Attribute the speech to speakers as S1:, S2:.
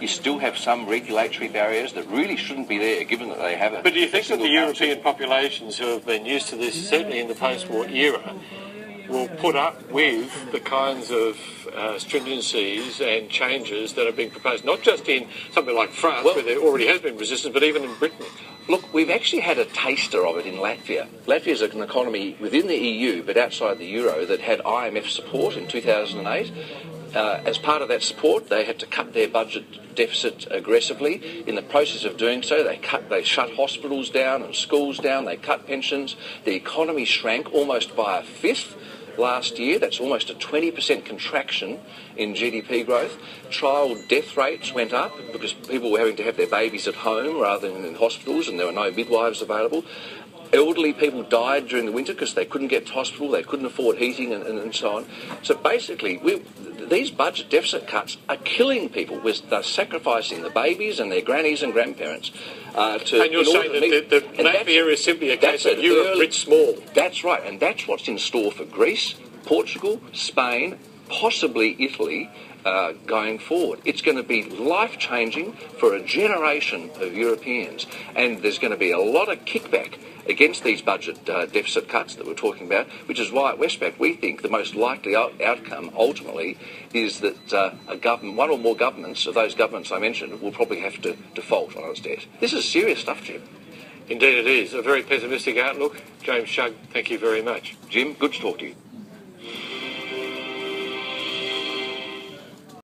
S1: You still have some regulatory barriers that really shouldn't be there, given that they have a...
S2: But do you think that the European populations who have been used to this, certainly in the post-war era, will put up with the kinds of stringencies and changes that are being proposed, not just in something like France, where there already has been resistance, but even in Britain?
S1: Look, we've actually had a taster of it in Latvia. Latvia is an economy within the EU, but outside the Euro, that had IMF support in 2008. As part of that support, they had to cut their budget deficit aggressively. In the process of doing so, they shut hospitals down and schools down, they cut pensions. The economy shrank almost by a fifth last year. That's almost a 20% contraction in GDP growth. Child death rates went up because people were having to have their babies at home rather than in hospitals, and there were no midwives available. Elderly people died during the winter because they couldn't get to hospital, they couldn't afford heating and so on. So basically, these budget deficit cuts are killing people. They're sacrificing the babies and their grannies and grandparents.
S2: And you're saying that Latvia is simply a case of Europe writ small.
S1: That's right, and that's what's in store for Greece, Portugal, Spain, possibly Italy, going forward. It's going to be life-changing for a generation of Europeans, and there's going to be a lot of kickback against these budget deficit cuts that we're talking about, which is why at Westpac we think the most likely outcome ultimately is that one or more governments of those governments I mentioned will probably have to default on its debt. This is serious stuff, Jim.
S2: Indeed it is. A very pessimistic outlook. James Shugg, thank you very much.
S1: Jim, good to talk to you.